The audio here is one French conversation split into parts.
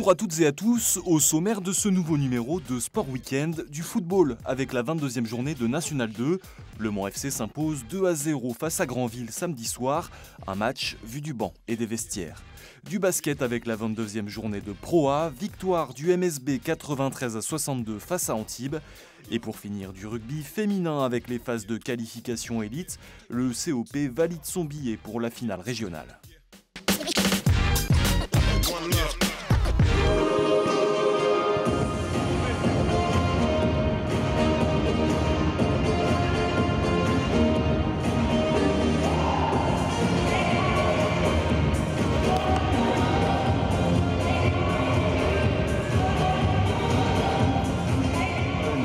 Bonjour à toutes et à tous, au sommaire de ce nouveau numéro de Sport Weekend du football avec la 22e journée de National 2. Le Mans FC s'impose 2-0 face à Granville samedi soir, un match vu du banc et des vestiaires. Du basket avec la 22e journée de Pro A, victoire du MSB 93-62 face à Antibes. Et pour finir, du rugby féminin avec les phases de qualification élite, le COP valide son billet pour la finale régionale.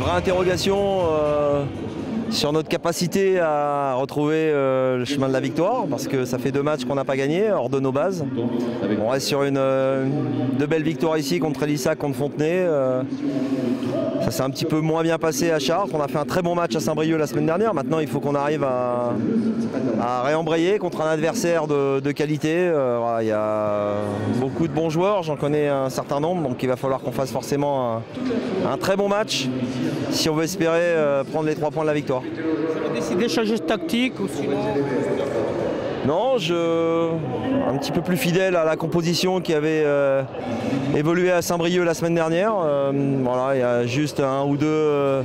Vraie interrogation sur notre capacité à retrouver le chemin de la victoire, parce que ça fait 2 matchs qu'on n'a pas gagné hors de nos bases. On reste sur de belles victoires ici contre Elissac, contre Fontenay. Ça s'est un petit peu moins bien passé à Chartres. On a fait un très bon match à Saint-Brieuc la semaine dernière. Maintenant, il faut qu'on arrive à réembrayer contre un adversaire de qualité. Voilà, il y a beaucoup de bons joueurs, j'en connais un certain nombre, donc il va falloir qu'on fasse forcément un très bon match si on veut espérer prendre les 3 points de la victoire. Vous avez décidé de changer de tactique ou sinon... Non, un petit peu plus fidèle à la composition qui avait évolué à Saint-Brieuc la semaine dernière. Voilà, il y a juste 1 ou 2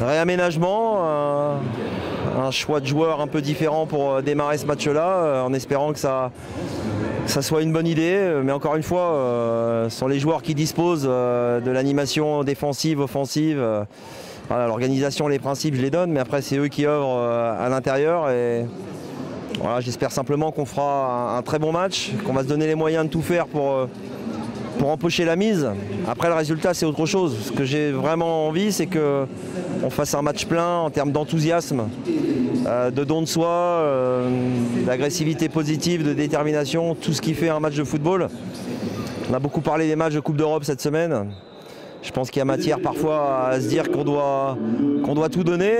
réaménagements, un choix de joueurs un peu différent pour démarrer ce match-là, en espérant que ça soit une bonne idée. Mais encore une fois, ce sont les joueurs qui disposent de l'animation défensive, offensive. Voilà, l'organisation, les principes, je les donne, mais après c'est eux qui œuvrent à l'intérieur. Et voilà, j'espère simplement qu'on fera un très bon match, qu'on va se donner les moyens de tout faire pour empocher la mise. Après, le résultat, c'est autre chose. Ce que j'ai vraiment envie, c'est qu'on fasse un match plein en termes d'enthousiasme, de don de soi, d'agressivité positive, de détermination, tout ce qui fait un match de football. On a beaucoup parlé des matchs de Coupe d'Europe cette semaine. Je pense qu'il y a matière parfois à se dire qu'on doit tout donner.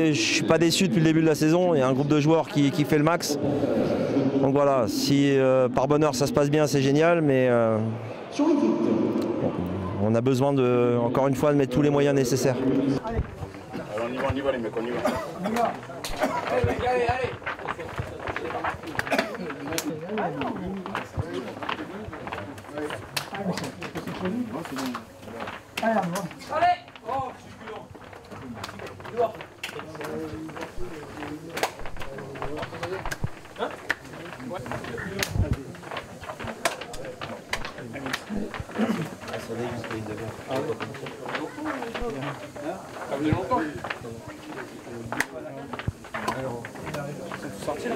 Et je ne suis pas déçu depuis le début de la saison. Il y a un groupe de joueurs qui fait le max. Donc voilà, si par bonheur ça se passe bien, c'est génial. Mais on a besoin, encore une fois, de mettre tous les moyens nécessaires. On y va les mecs, on y va. Allez. Oh, je suis dehors. Hein? Ouais. Ça faisait longtemps. Alors, ils sont sortis là.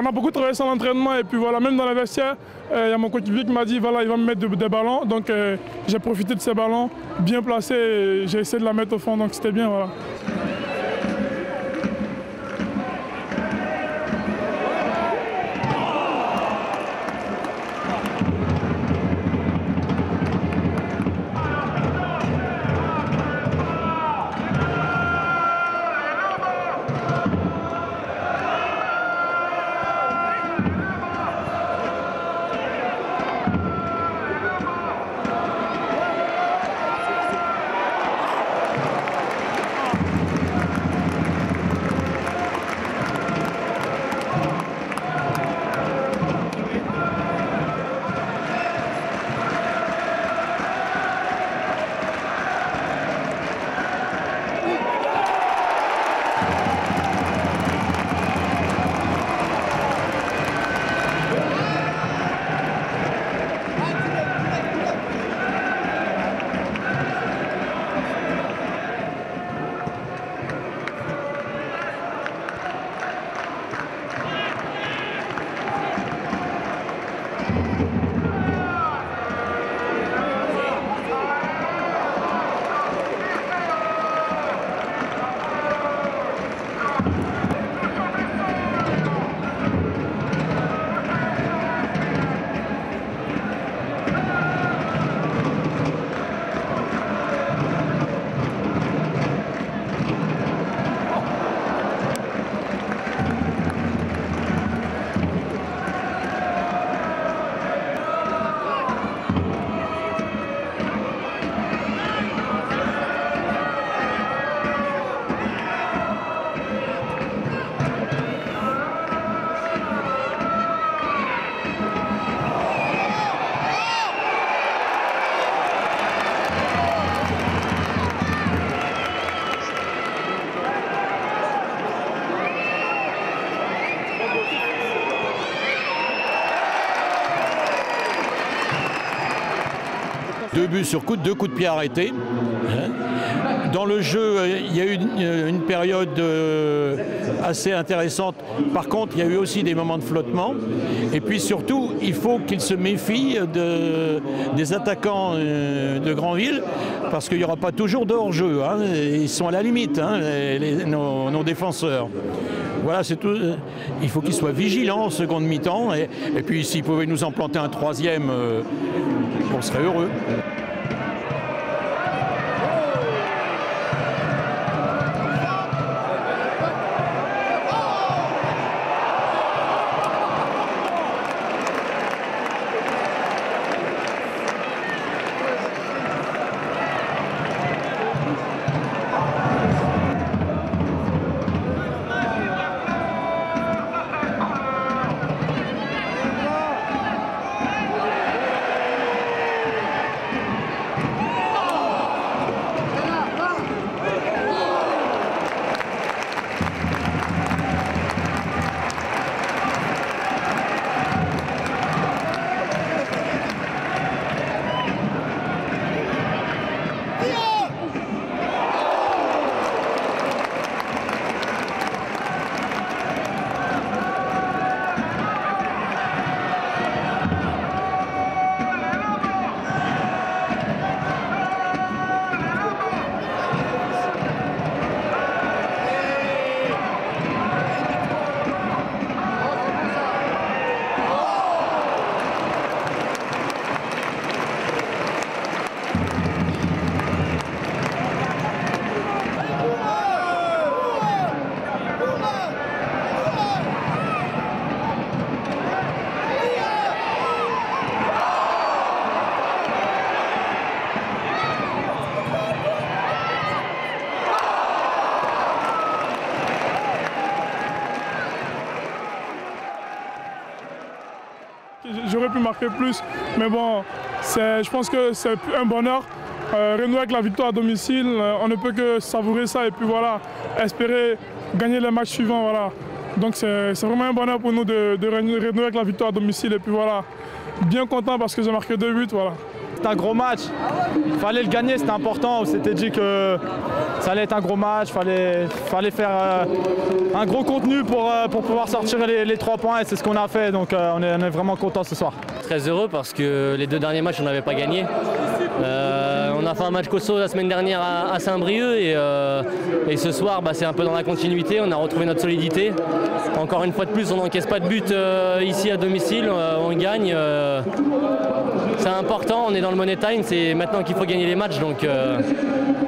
On a beaucoup travaillé sur l'entraînement et puis voilà, même dans les vestiaires, il y a mon coach qui m'a dit voilà, il va me mettre des ballons. Donc j'ai profité de ces ballons bien placés et j'ai essayé de la mettre au fond, donc c'était bien. Voilà. 2 buts sur deux coups de pied arrêtés. Dans le jeu, il y a eu une période assez intéressante. Par contre, il y a eu aussi des moments de flottement. Et puis surtout, il faut qu'ils se méfient des attaquants de Granville, parce qu'il n'y aura pas toujours de hors-jeu. Hein. Ils sont à la limite, hein, nos défenseurs. Voilà, c'est tout. Il faut qu'ils soient vigilants en seconde mi-temps. Et puis, s'ils pouvaient nous en planter un troisième, on serait heureux. J'aurais pu marquer plus, mais bon, je pense que c'est un bonheur. Renouer avec la victoire à domicile, on ne peut que savourer ça et puis voilà, espérer gagner les matchs suivants. Voilà. Donc c'est vraiment un bonheur pour nous de renouer avec la victoire à domicile et puis voilà, bien content parce que j'ai marqué 2 buts. Voilà. C'est un gros match, il fallait le gagner, c'était important. On s'était dit que ça allait être un gros match, il fallait faire un gros contenu pour pouvoir sortir les 3 points et c'est ce qu'on a fait. Donc on est vraiment content ce soir. Très heureux parce que les 2 derniers matchs on n'avait pas gagné. On a fait un match costaud la semaine dernière à Saint-Brieuc et ce soir c'est un peu dans la continuité, on a retrouvé notre solidité. Encore une fois de plus, on n'encaisse pas de but ici à domicile, on gagne. C'est important, on est dans le money time, c'est maintenant qu'il faut gagner les matchs, donc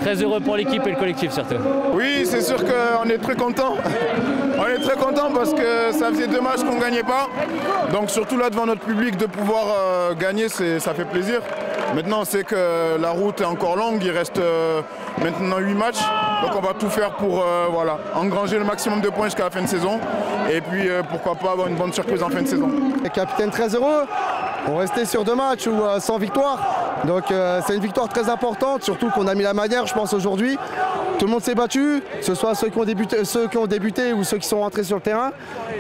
très heureux pour l'équipe et le collectif surtout. Oui, c'est sûr qu'on est très content. On est très content parce que ça faisait 2 matchs qu'on ne gagnait pas. Donc surtout là devant notre public de pouvoir gagner, ça fait plaisir. Maintenant on sait que la route est encore longue, il reste maintenant 8 matchs. Donc on va tout faire pour voilà, engranger le maximum de points jusqu'à la fin de saison. Et puis pourquoi pas avoir une bonne surprise en fin de saison. Le capitaine très heureux. On restait sur 2 matchs sans victoire. Donc c'est une victoire très importante, surtout qu'on a mis la manière, je pense, aujourd'hui. Tout le monde s'est battu, que ce soit ceux qui ont débuté ou ceux qui sont rentrés sur le terrain.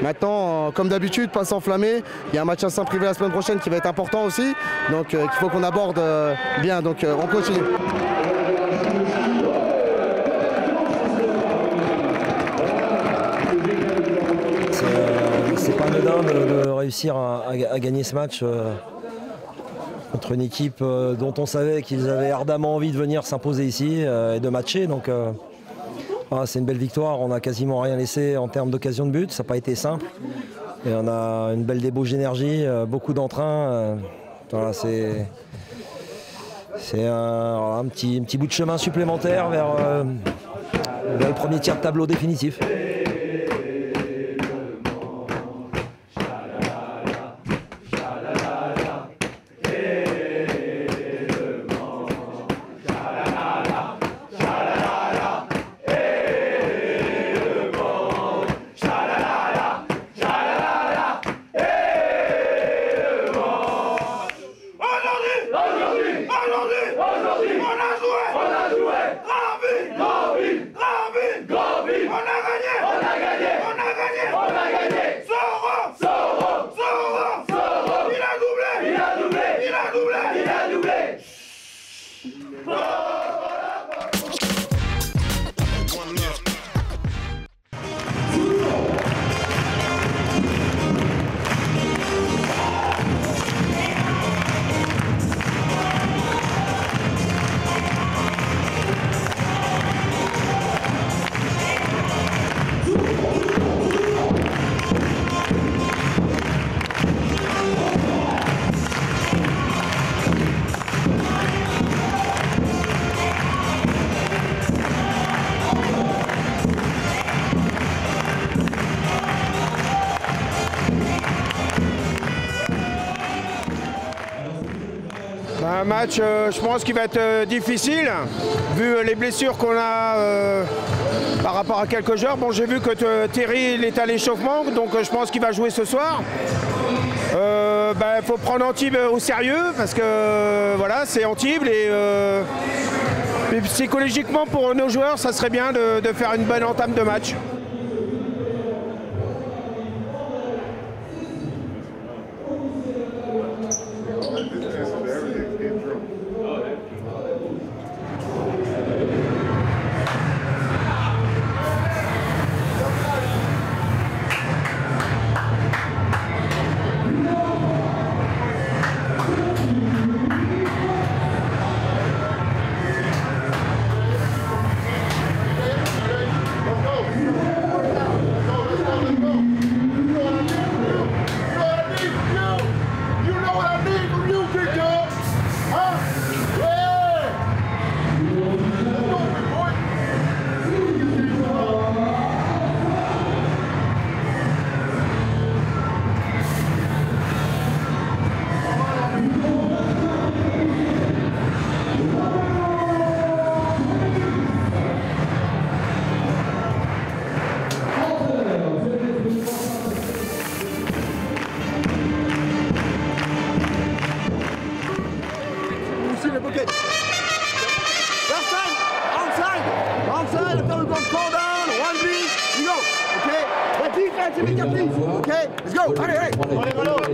Maintenant, comme d'habitude, pas s'enflammer. Il y a un match à Saint-Privé la semaine prochaine qui va être important aussi. Donc il faut qu'on aborde bien. Donc on continue. C'est pas anodin de réussir à gagner ce match contre une équipe dont on savait qu'ils avaient ardemment envie de venir s'imposer ici et de matcher. Donc voilà, c'est une belle victoire, on n'a quasiment rien laissé en termes d'occasion de but, ça n'a pas été simple. Et on a une belle débauche d'énergie, beaucoup d'entrain. Voilà, c'est un petit bout de chemin supplémentaire vers le premier tiers de tableau définitif. Granville, on a gagné. Un match, je pense, qui va être difficile, vu les blessures qu'on a par rapport à quelques joueurs. Bon, j'ai vu que Terry il est à l'échauffement, donc je pense qu'il va jouer ce soir. Faut prendre Antibes au sérieux, parce que voilà, c'est Antibes. Et psychologiquement, pour nos joueurs, ça serait bien de faire une bonne entame de match. Okay, let's go. Hey, hey. 1, 2, 3.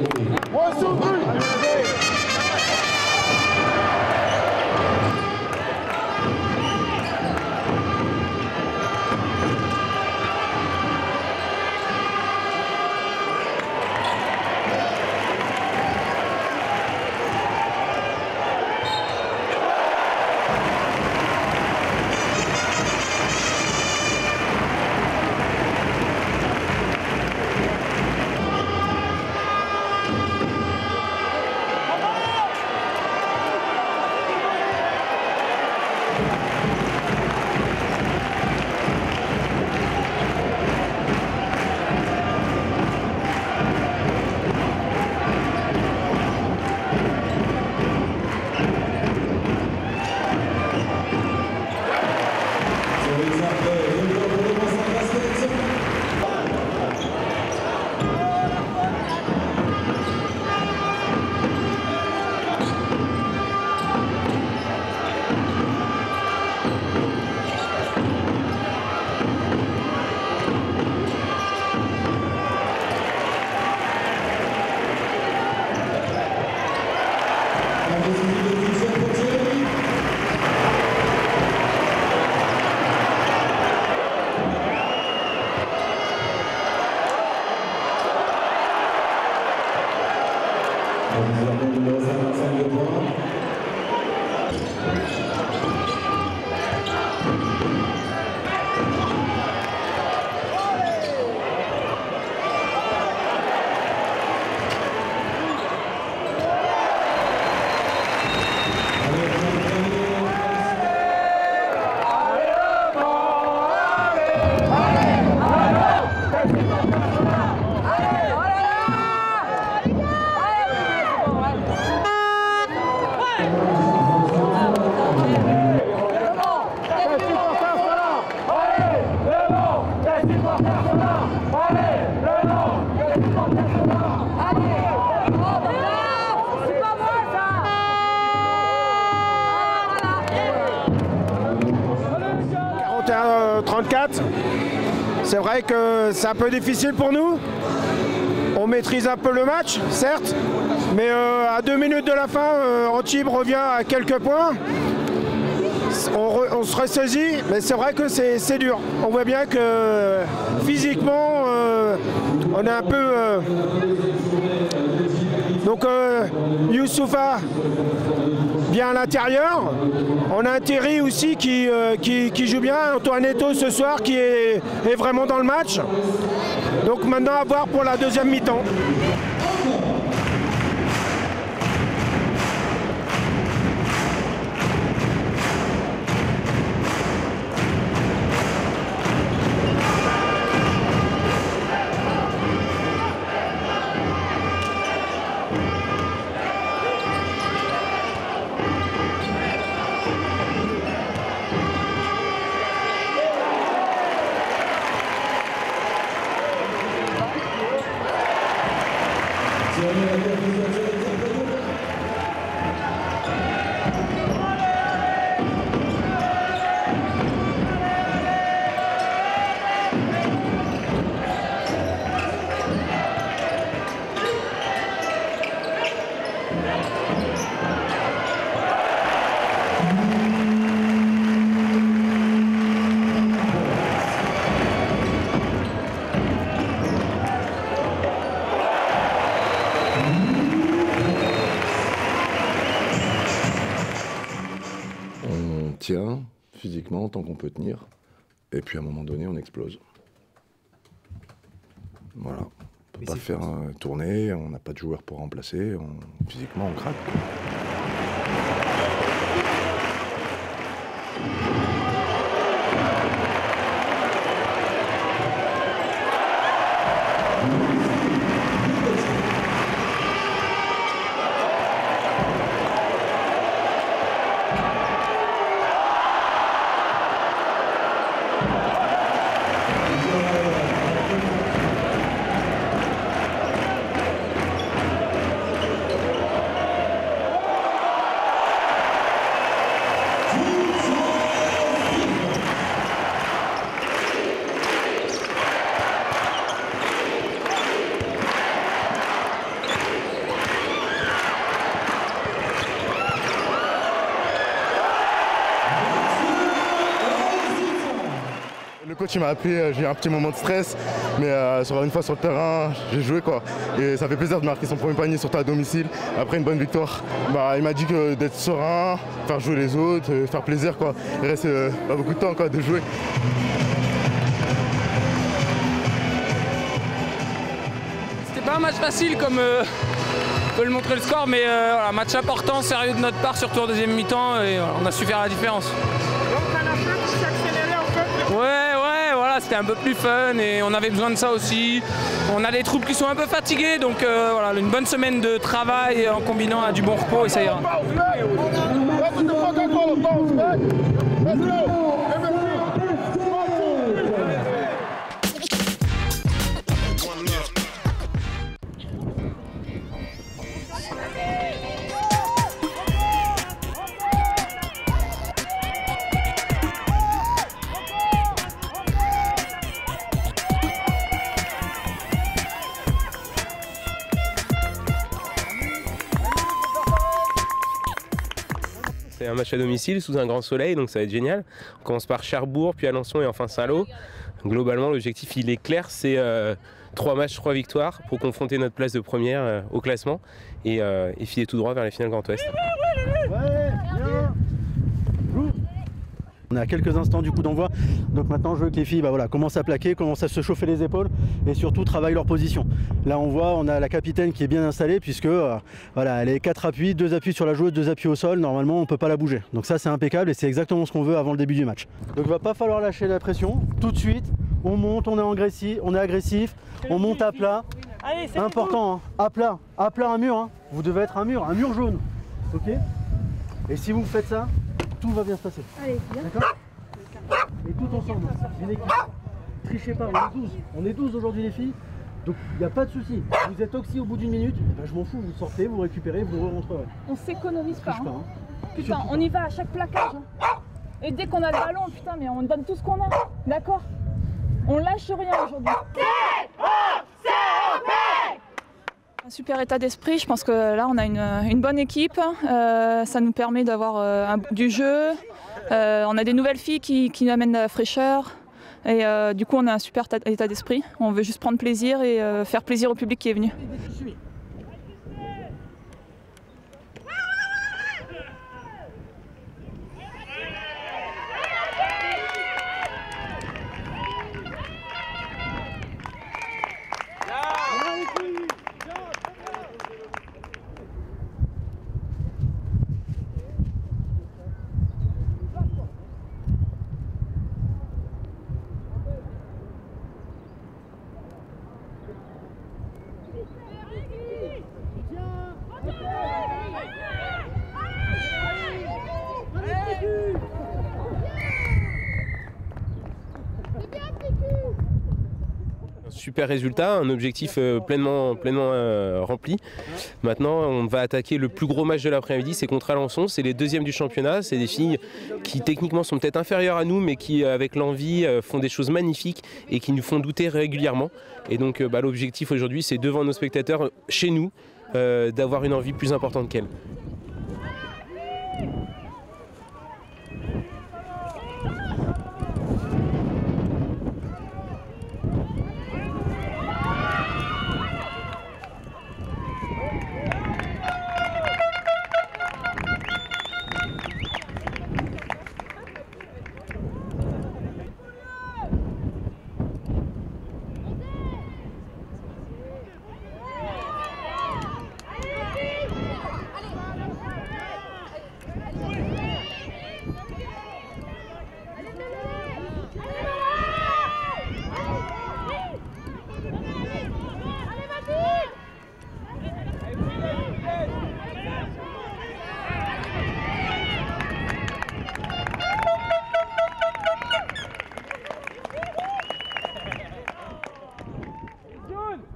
C'est vrai que c'est un peu difficile pour nous. On maîtrise un peu le match, certes, mais à 2 minutes de la fin, Antibes revient à quelques points. On se ressaisit, mais c'est vrai que c'est dur. On voit bien que physiquement, on est un peu... Donc Youssoufa bien à l'intérieur. On a un Terry aussi qui joue bien. Antoinetto ce soir qui est vraiment dans le match. Donc maintenant à voir pour la deuxième mi-temps. Tient physiquement tant qu'on peut tenir, et puis à un moment donné on explose. Voilà, on peut pas faire tourner, on n'a pas de joueur pour remplacer, physiquement on craque. Le coach il m'a appelé, j'ai eu un petit moment de stress, mais une fois sur le terrain, j'ai joué quoi. Et ça fait plaisir de marquer son premier panier surtout à domicile, après une bonne victoire. Il m'a dit que d'être serein, faire jouer les autres, faire plaisir quoi. Il reste pas beaucoup de temps quoi, de jouer. C'était pas un match facile comme peut le montrer le score, mais voilà, match important, sérieux de notre part, surtout en deuxième mi-temps, et voilà, on a su faire la différence. Donc à la fin, tu t'es accéléré un peu? Ouais, voilà, c'était un peu plus fun et on avait besoin de ça aussi. On a des troupes qui sont un peu fatiguées, donc voilà, une bonne semaine de travail en combinant à du bon repos et ça ira. C'est un match à domicile sous un grand soleil, donc ça va être génial. On commence par Cherbourg, puis Alençon et enfin Saint-Lô. Globalement, l'objectif il est clair, c'est 3 matchs, 3 victoires pour confronter notre place de première au classement et filer tout droit vers les finales Grand Ouest. On est à quelques instants du coup d'envoi, donc maintenant je veux que les filles commencent à plaquer, commencent à se chauffer les épaules et surtout travaillent leur position. Là on voit, on a la capitaine qui est bien installée puisque elle est 4 appuis, 2 appuis sur la joueuse, 2 appuis au sol, normalement on ne peut pas la bouger. Donc ça c'est impeccable et c'est exactement ce qu'on veut avant le début du match. Donc il va pas falloir lâcher la pression, tout de suite, on monte, on est agressif, on monte à plat. Allez, important, hein. à plat un mur, hein. Vous devez être un mur jaune, ok? Et si vous faites ça, tout va bien se passer. Allez, d'accord? Et tout ensemble, une équipe. Trichez pas, on est 12 aujourd'hui les filles, donc il n'y a pas de souci. Vous êtes oxy au bout d'une minute, je m'en fous, vous sortez, vous récupérez, vous rentrerez. On s'économise pas. Hein. Putain, on y va à chaque plaquage. Hein. Et dès qu'on a le ballon, putain, mais on donne tout ce qu'on a. D'accord? On lâche rien aujourd'hui. Un super état d'esprit, je pense que là on a une bonne équipe, ça nous permet d'avoir du jeu, on a des nouvelles filles qui nous amènent de la fraîcheur et du coup on a un super état d'esprit, on veut juste prendre plaisir et faire plaisir au public qui est venu. Ready? super résultat, un objectif pleinement rempli. Maintenant, on va attaquer le plus gros match de l'après-midi, c'est contre Alençon, c'est les deuxièmes du championnat, c'est des filles qui techniquement sont peut-être inférieures à nous, mais qui avec l'envie font des choses magnifiques et qui nous font douter régulièrement. Et donc l'objectif aujourd'hui, c'est devant nos spectateurs, chez nous, d'avoir une envie plus importante qu'elles.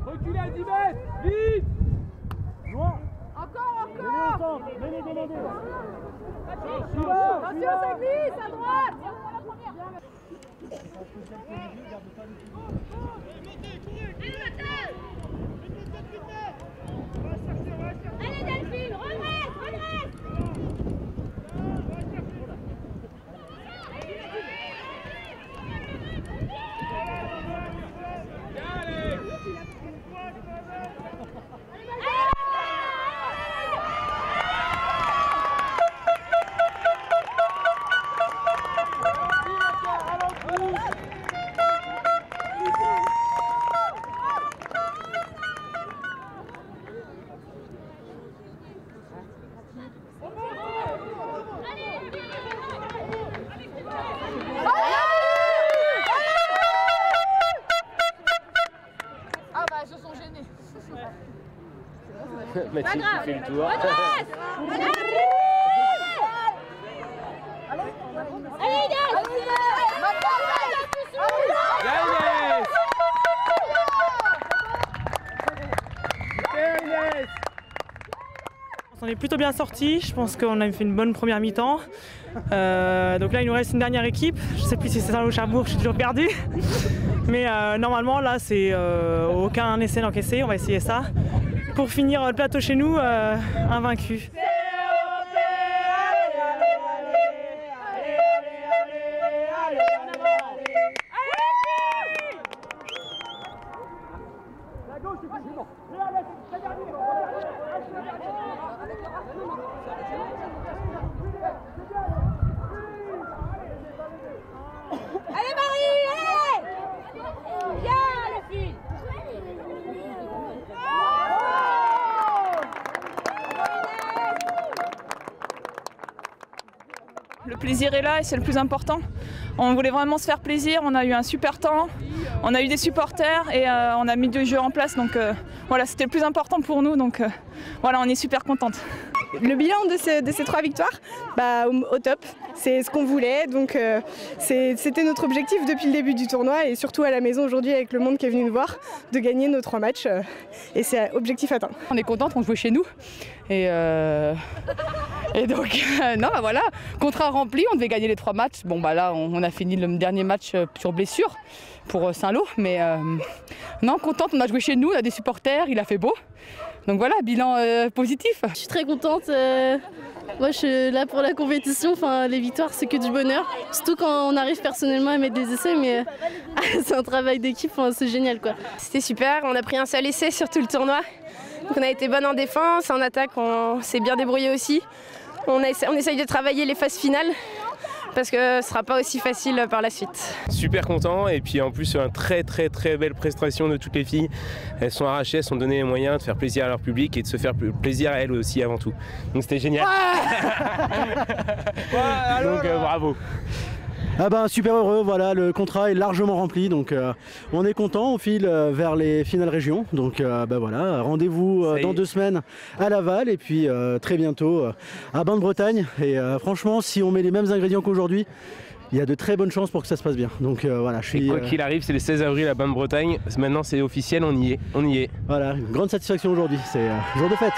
Reculez à 10 mètres, vite. Loin. Encore. Venez. Attention, ça glisse, à droite. Allez Delphine, redresse. Ah bah, ils se sont gênés. Mathilde qui fait le tour. On est plutôt bien sortis, je pense qu'on a fait une bonne première mi-temps. Donc là il nous reste une dernière équipe, je ne sais plus si c'est Saint-Lô-Cherbourg, je suis toujours perdu. Mais normalement là c'est aucun essai d'encaissé, on va essayer ça. Pour finir le plateau chez nous, invaincu. Allez Marie, allez! Viens les filles! Le plaisir est là et c'est le plus important. On voulait vraiment se faire plaisir, on a eu un super temps, on a eu des supporters et on a mis du jeu en place. Donc voilà, c'était le plus important pour nous. Donc voilà, on est super contente. Le bilan de ces 3 victoires, au top, c'est ce qu'on voulait, donc c'était notre objectif depuis le début du tournoi et surtout à la maison aujourd'hui avec le monde qui est venu nous voir, de gagner nos 3 matchs et c'est objectif atteint. On est contente, on jouait chez nous et donc voilà, contrat rempli, on devait gagner les 3 matchs. Bon là on a fini le dernier match sur blessure pour Saint-Lô, mais non, contente, on a joué chez nous, on a des supporters, il a fait beau. Donc voilà, bilan positif. Je suis très contente. Moi, je suis là pour la compétition. Enfin, les victoires, c'est que du bonheur. Surtout quand on arrive personnellement à mettre des essais, mais c'est un travail d'équipe, c'est génial, quoi. C'était super. On a pris un seul essai sur tout le tournoi. Donc on a été bonne en défense, en attaque, on s'est bien débrouillé aussi. On essaye de travailler les phases finales, parce que ce ne sera pas aussi facile par la suite. Super content et puis en plus une très belle prestation de toutes les filles. Elles sont arrachées, elles sont donné les moyens de faire plaisir à leur public et de se faire plaisir à elles aussi avant tout. Donc c'était génial. Donc bravo. Super heureux, voilà, le contrat est largement rempli, donc on est content, on file vers les finales régions, donc voilà, rendez-vous dans 2 semaines à Laval et puis très bientôt à Bain de Bretagne, et franchement si on met les mêmes ingrédients qu'aujourd'hui, il y a de très bonnes chances pour que ça se passe bien. Donc voilà, je suis. Et quoi qu'il arrive, c'est le 16 avril à Bain-de-Bretagne. Maintenant, c'est officiel, on y est. Voilà, une grande satisfaction aujourd'hui. C'est jour de fête.